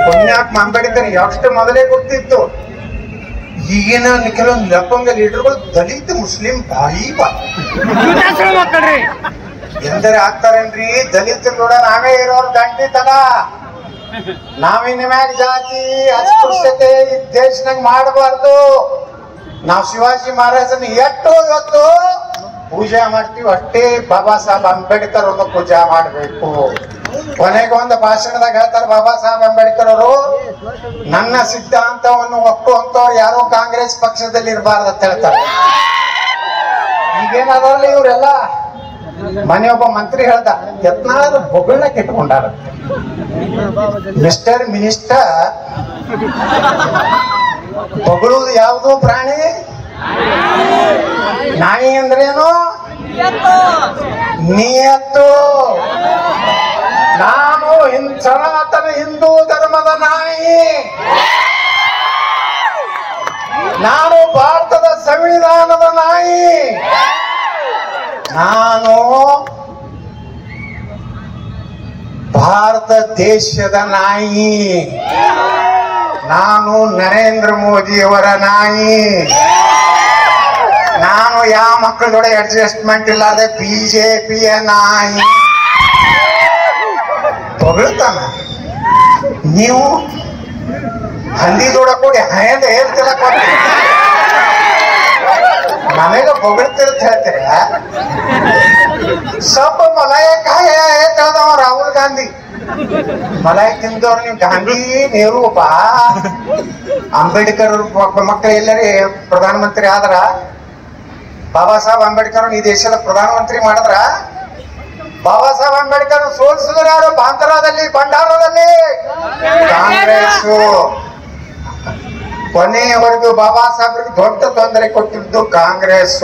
ಪುಣ್ಯಾತ್ಮ ಅಂಬೇಡ್ಕರ್ ಎಷ್ಟು ಮೊದಲೇ ಗೊತ್ತಿತ್ತು. ಈಗಿನ ಕೆಲವೊಂದು ಲಪಂಗ ಲೀಡರ್ಗಳು ದಲಿತ ಮುಸ್ಲಿಂ ಬಾಯಿ ಎಂದರೆ ಆಗ್ತಾರೇನ್ರಿ? ದಲಿತ ಕೂಡ ನಾವೇ ಇರೋರು ದಂಡಿತನ. ನಾವಿನ ಮ್ಯಾಗ ಜಾತಿ ಅಸ್ಪೃಶ್ಯತೆ ಈ ದೇಶನಾಗ ಮಾಡಬಾರ್ದು. ನಾವು ಶಿವಾಜಿ ಮಹಾರಾಜನ ಎಷ್ಟು ಇವತ್ತು ಪೂಜೆ ಮಾಡ್ತೀವಿ, ಅಷ್ಟೇ ಬಾಬಾ ಸಾಹೇಬ್ ಅಂಬೇಡ್ಕರ್ ಅವ್ರನ್ನ ಪೂಜೆ ಮಾಡಬೇಕು. ಕೊನೆಗೆ ಒಂದು ಭಾಷಣದಾಗ ಹೇಳ್ತಾರೆ ಬಾಬಾ ಸಾಹೇಬ್ ಅಂಬೇಡ್ಕರ್ ಅವರು, ನನ್ನ ಸಿದ್ಧಾಂತವನ್ನು ಒಪ್ಪುವಂತವ್ರು ಯಾರೋ ಕಾಂಗ್ರೆಸ್ ಪಕ್ಷದಲ್ಲಿ ಇರಬಾರ್ದು ಅಂತ ಹೇಳ್ತಾರೆ. ಈಗೇನಾದ್ರಲ್ಲಿ ಇವರೆಲ್ಲ ಮನೆಯೊಬ್ಬ ಮಂತ್ರಿ ಹೇಳ್ದ, ಯತ್ನಾಳರು ಬೊಗಳನ್ನ ಕೆಟ್ಕೊಂಡಾರ. ಮಿಸ್ಟರ್ ಮಿನಿಸ್ಟರ್, ಬೊಗಳುವುದು ಯಾವುದು ಪ್ರಾಣಿ? ನಾಯಿ ಅಂದ್ರೇನು? ನಿಯತ್ತು. ನಾನು ಸನಾತನ ಹಿಂದೂ ಧರ್ಮದ ನಾಯಿ. ನಾನು ಭಾರತದ ಸಂವಿಧಾನದ ನಾಯಿ. ನಾನು ಭಾರತ ದೇಶದ ನಾಯಿ. ನಾನು ನರೇಂದ್ರ ಮೋದಿಯವರ ನಾಯಿ. ನಾನು ಯಾವ ಮಕ್ಕಳ ಜೊತೆ ಅಡ್ಜಸ್ಟ್ಮೆಂಟ್ ಇಲ್ಲದೆ ಬಿಜೆಪಿಯ ನಾಯಿ. ಹೊಗಳ್ತಾನ. ನೀವು ಹಂದಿ ಜೋಡ ಕೂಡಿ ಹೈಂದ ಹೇಳ್ತಿಲ್ಲ ಕೊಟ್ಟಿ ನನಗ ಹೊಗಳ್ತಿರತ್ ಹೇಳ್ತೀರ. ಸಬ್ ಮಲಾಯ ಕಾಯ ಹೇಳ್ದವ ರಾಹುಲ್ ಗಾಂಧಿ. ಮಲಾಯ ತಿಂದವ್ರು ನೀವು ಗಾಂಧಿ ನೆಹರು ಬಾ ಅಂಬೇಡ್ಕರ್ ಮಕ್ಕಳು ಎಲ್ಲರೇ ಪ್ರಧಾನಮಂತ್ರಿ ಆದ್ರ, ಬಾಬಾ ಸಾಹೇಬ್ ಅಂಬೇಡ್ಕರ್ ಈ ದೇಶದ ಪ್ರಧಾನಮಂತ್ರಿ ಮಾಡಿದ್ರ, ಬಾಬಾ ಸಾಹೇಬ್ ಅಂಬೇಡ್ಕರ್ ಸೋಲಿಸಿದ್ರು ಯಾರು? ಬಾಂದ್ರಾದಲ್ಲಿ, ಭಂಡಾರದಲ್ಲಿ ಕಾಂಗ್ರೆಸ್. ಕೊನೆಯವರೆಗೂ ಬಾಬಾ ಸಾಹೇಬ್ರಿಗೆ ದೊಡ್ಡ ತೊಂದರೆ ಕೊಟ್ಟಿದ್ದು ಕಾಂಗ್ರೆಸ್.